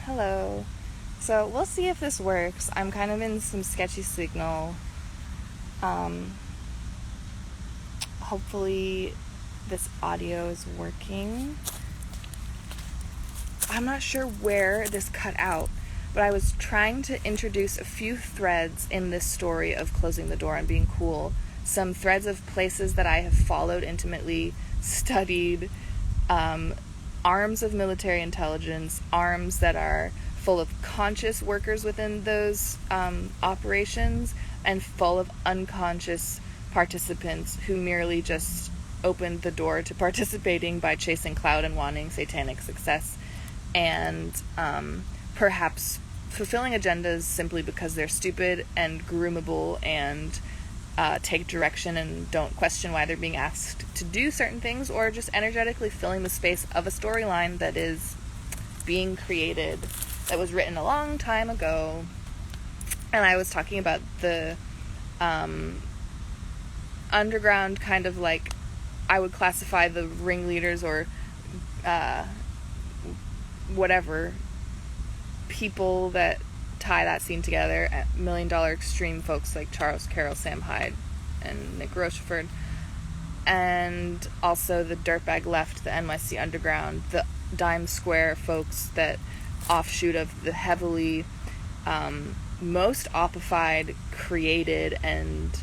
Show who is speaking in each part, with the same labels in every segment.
Speaker 1: Hello. So we'll see if this works. I'm kind of in some sketchy signal. Hopefully this audio is working. I'm not sure where this cut out, but I was trying to introduce a few threads in this story of closing the door and being cool. Some threads of places that I have followed intimately, studied, arms of military intelligence, arms that are full of conscious workers within those operations, and full of unconscious participants who merely just opened the door to participating by chasing clout and wanting satanic success, and perhaps fulfilling agendas simply because they're stupid and groomable and take direction and don't question why they're being asked to do certain things, or just energetically filling the space of a storyline that is being created, that was written a long time ago. And I was talking about the underground, kind of like, I would classify the ringleaders or whatever people that tie that scene together, at $1 Million Extreme folks like Charles Carroll, Sam Hyde, and Nick Rocheford, and also the dirtbag left, the NYC Underground, the Dime Square folks that offshoot of the heavily most oppified, created, and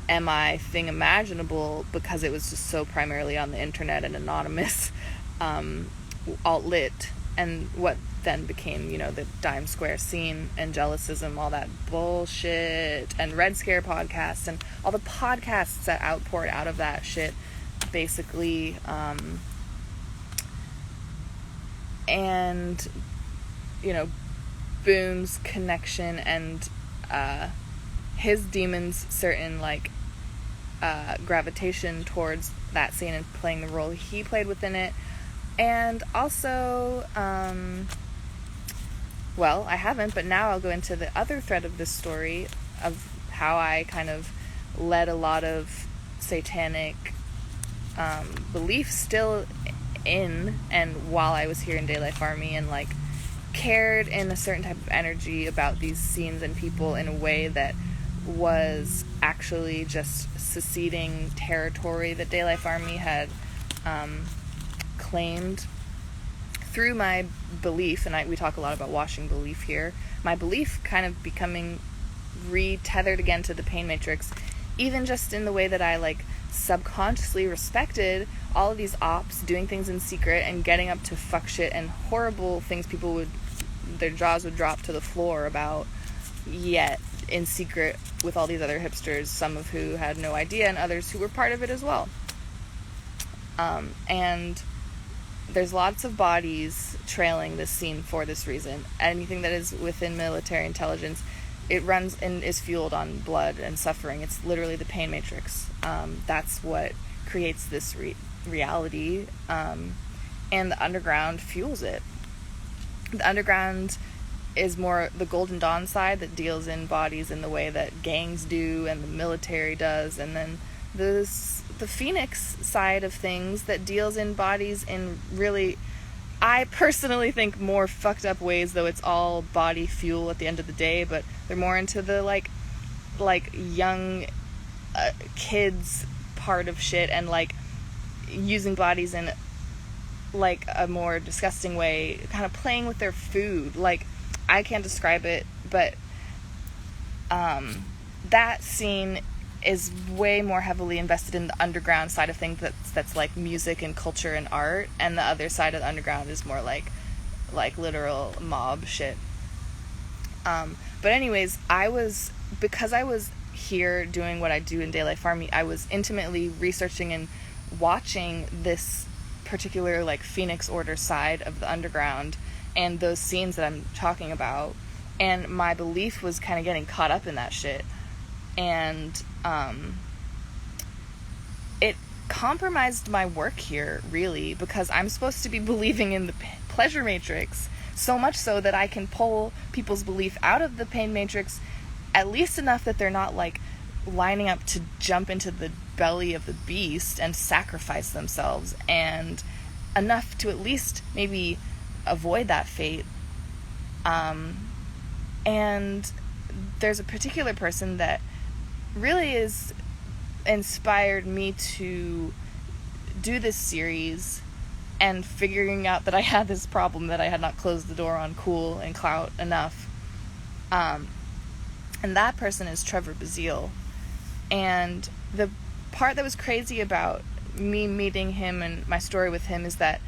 Speaker 1: MI thing imaginable, because it was just so primarily on the internet and anonymous, alt-lit, and what then became, the Dime Square scene, Angelicism, all that bullshit, and Red Scare podcasts, and all the podcasts that outpoured out of that shit, basically, and, Boom's connection and, his demons' certain, gravitation towards that scene and playing the role he played within it. And also, I haven't, but now I'll go into the other thread of this story of how I kind of let a lot of satanic belief still in, and while I was here in DayLife Army, and cared in a certain type of energy about these scenes and people in a way that was actually just seceding territory that DayLife Army had claimed through my belief, and we talk a lot about washing belief here, my belief kind of becoming re-tethered again to the pain matrix, even just in the way that I subconsciously respected all of these ops doing things in secret and getting up to fuck shit and horrible things their jaws would drop to the floor about, yet in secret with all these other hipsters, some of who had no idea and others who were part of it as well. And there's lots of bodies trailing this scene for this reason. Anything that is within military intelligence, it runs and is fueled on blood and suffering. It's literally the pain matrix. That's what creates this reality, and the underground fuels it. The underground is more the Golden Dawn side that deals in bodies in the way that gangs do and the military does, and then the Phoenix side of things that deals in bodies in really, I personally think, more fucked up ways, though it's all body fuel at the end of the day, but they're more into the young kids part of shit, and using bodies in a more disgusting way, kind of playing with their food. I can't describe it, but that scene is way more heavily invested in the underground side of things, that's music and culture and art, and the other side of the underground is more literal mob shit. But anyways, because I was here doing what I do in DayLife Army, I was intimately researching and watching this particular Phoenix Order side of the underground and those scenes that I'm talking about, and my belief was kind of getting caught up in that shit, and it compromised my work here, really, because I'm supposed to be believing in the pleasure matrix, so much so that I can pull people's belief out of the pain matrix, at least enough that they're not lining up to jump into the belly of the beast and sacrifice themselves, and enough to at least maybe avoid that fate, And there's a particular person that really is inspired me to do this series, and figuring out that I had this problem that I had not closed the door on cool and clout enough. And that person is Trevor Bazile. And the part that was crazy about me meeting him and my story with him is that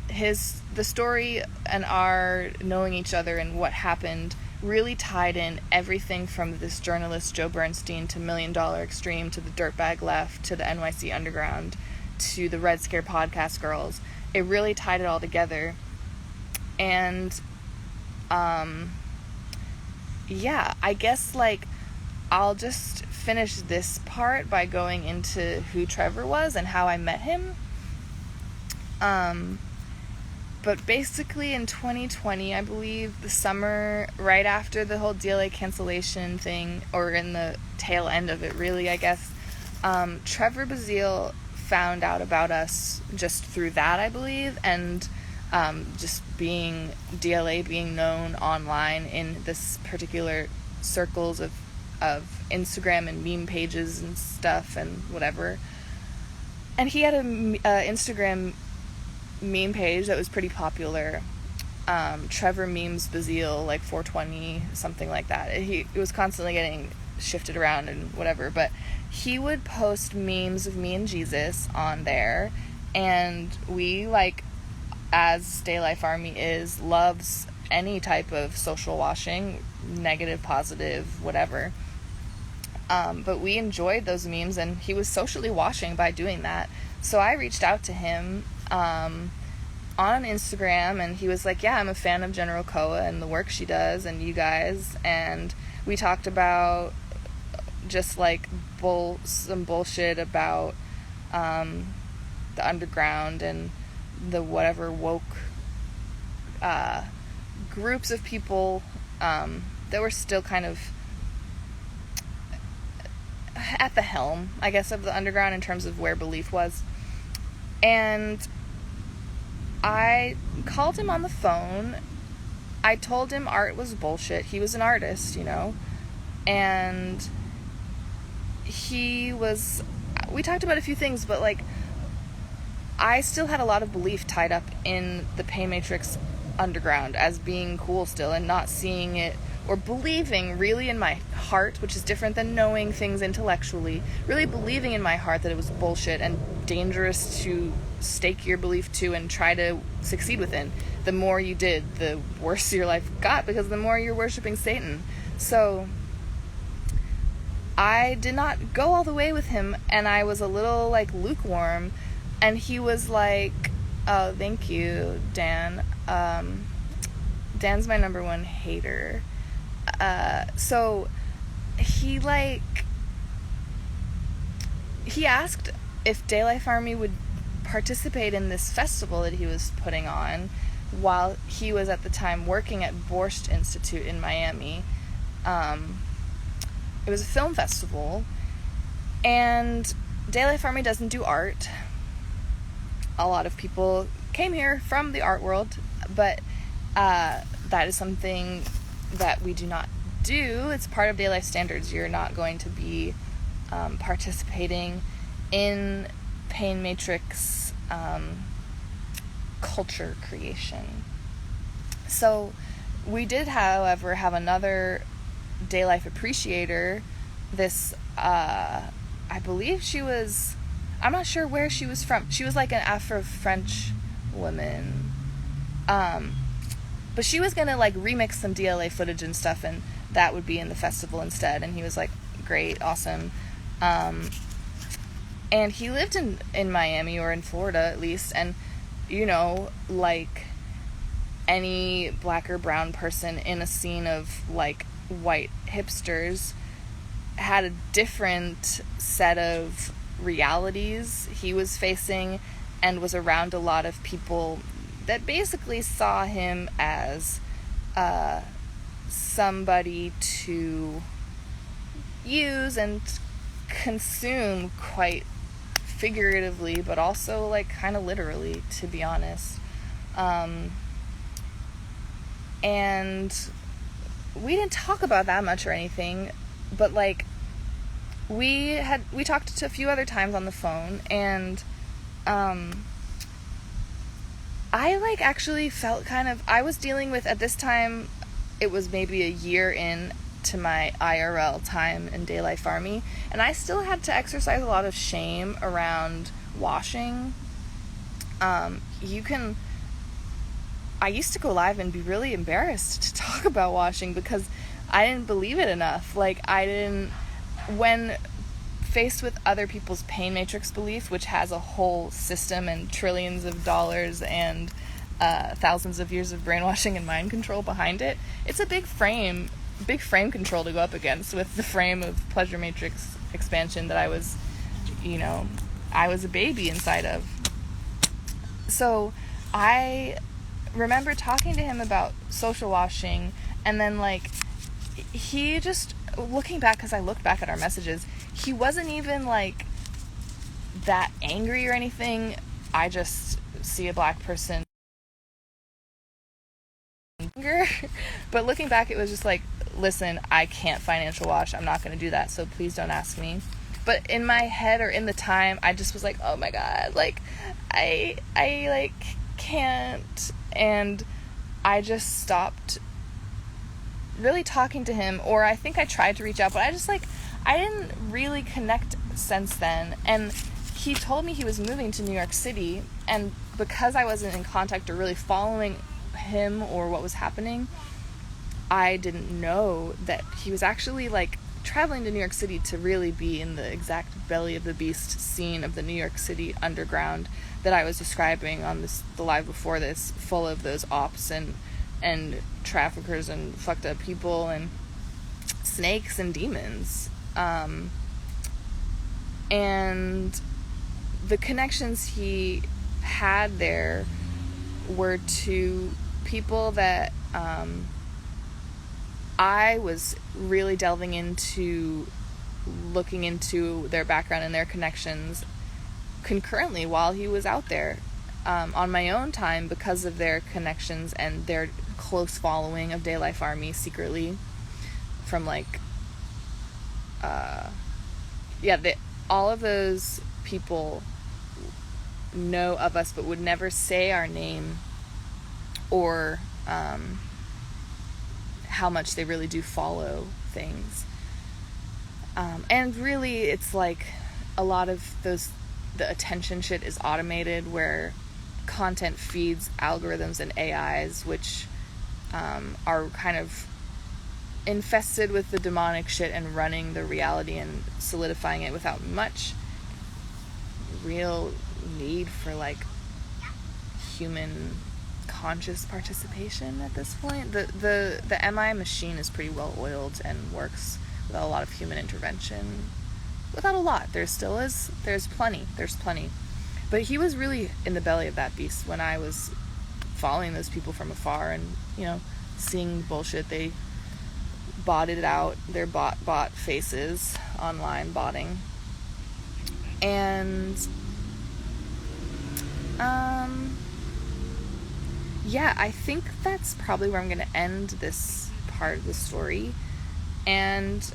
Speaker 1: the story and our knowing each other and what happened really tied in everything from this journalist Joe Bernstein to $1 Million Extreme to the Dirtbag Left to the NYC Underground to the Red Scare Podcast Girls. It really tied it all together. And yeah, I guess like I'll just finish this part by going into who Trevor was and how I met him. But basically in 2020, I believe, the summer right after the whole DLA cancellation thing, or in the tail end of it really, I guess, Trevor Bazile found out about us just through that, I believe, and just being DLA being known online in this particular circles of Instagram and meme pages and stuff and whatever. And he had a Instagram meme page that was pretty popular, Trevor Memes Bazile, like 420, something like that. It was constantly getting shifted around and whatever, but he would post memes of me and Jesus on there, and we, like, as DayLife Army loves any type of social washing, negative, positive, whatever. But we enjoyed those memes, and he was socially washing by doing that. So I reached out to him on Instagram, and he was like, yeah, I'm a fan of General Koa and the work she does and you guys. And we talked about just like some bullshit about the underground and the whatever woke groups of people that were still kind of at the helm, I guess, of the underground in terms of where belief was. And I called him on the phone. I told him art was bullshit. He was an artist, you know. And we talked about a few things, but like, I still had a lot of belief tied up in the Pain Matrix underground as being cool still, and not seeing it or believing really in my heart, which is different than knowing things intellectually, really believing in my heart that it was bullshit and dangerous to stake your belief to and try to succeed within. The more you did, the worse your life got, because the more you're worshiping Satan. So I did not go all the way with him, and I was a little like lukewarm, and he was like, oh, thank you, Dan. Dan's my number one hater. So he asked if DayLife Army would participate in this festival that he was putting on while he was at the time working at Borscht Institute in Miami. It was a film festival, and DayLife Army doesn't do art. A lot of people came here from the art world, but that is something that we do not do. It's part of DayLife standards. You're not going to be participating in Pain Matrix culture creation. So we did, however, have another DayLife appreciator. This I believe I'm not sure where she was from. She was like an Afro-French woman. But she was gonna like remix some DLA footage and stuff, and that would be in the festival instead. And he was like, great, awesome. And he lived in Miami, or in Florida at least, and you know, like any black or brown person in a scene of like white hipsters had a different set of realities he was facing, and was around a lot of people that basically saw him as somebody to use and consume, quite figuratively, but also like kind of literally, to be honest. And we didn't talk about that much or anything, but like we talked to a few other times on the phone, and I like actually felt kind of, I was dealing with, at this time it was maybe a year in to my IRL time in DayLife Army, and I still had to exercise a lot of shame around washing. I used to go live and be really embarrassed to talk about washing because I didn't believe it enough. Like, when faced with other people's pain matrix belief, which has a whole system and trillions of dollars and thousands of years of brainwashing and mind control behind it, it's a big frame control to go up against with the frame of pleasure matrix expansion that I was a baby inside of. So I remember talking to him about social washing, and then like he just, looking back, because I looked back at our messages, he wasn't even like that angry or anything. I just see a black person but looking back, it was just like, listen, I can't financial wash, I'm not going to do that, so please don't ask me. But in my head, or in the time, I just was like, oh my god, like I like can't. And I just stopped really talking to him, or I think I tried to reach out, but I didn't really connect since then. And he told me he was moving to New York City, and because I wasn't in contact or really following him or what was happening, I didn't know that he was actually like traveling to New York City to really be in the exact belly of the beast scene of the New York City Underground that I was describing on the live before this, full of those ops and traffickers and fucked up people and snakes and demons. And the connections he had there were to people that I was really delving into, looking into their background and their connections concurrently while he was out there, on my own time, because of their connections and their close following of DayLife Army secretly from like all of those people know of us but would never say our name or how much they really do follow things. And really, it's like a lot of the attention shit is automated, where content feeds algorithms and AIs, which are kind of infested with the demonic shit and running the reality and solidifying it without much real need for like human conscious participation at this point. The MI machine is pretty well oiled and works without a lot of human intervention. Without a lot. There's plenty. But he was really in the belly of that beast when I was following those people from afar and, seeing bullshit. They botted it out, their bot faces online botting. And I think that's probably where I'm going to end this part of the story. And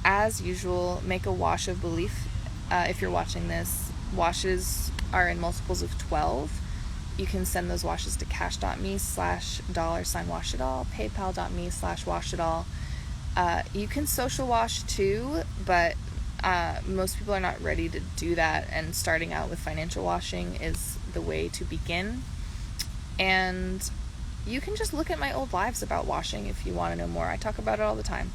Speaker 1: as usual, make a wash of belief. If you're watching this, washes are in multiples of 12. You can send those washes to cash.me/$washitall, paypal.me/washitall. You can social wash too, but most people are not ready to do that, and starting out with financial washing is the way to begin. And you can just look at my old lives about washing if you want to know more. I talk about it all the time.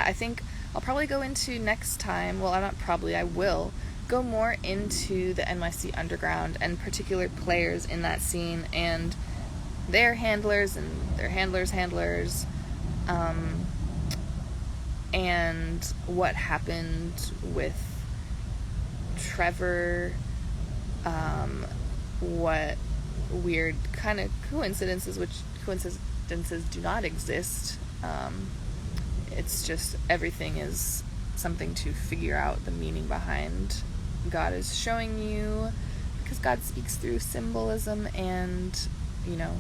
Speaker 1: I think I'll probably go into next time, I will go more into the NYC Underground and particular players in that scene and their handlers and their handlers' handlers, and what happened with Trevor, what weird kind of coincidences do not exist. It's just everything is something to figure out the meaning behind. God is showing you, because God speaks through symbolism and, you know,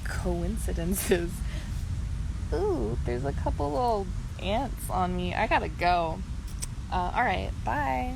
Speaker 1: coincidences. Ooh, there's a couple little ants on me. I gotta go. Alright, bye.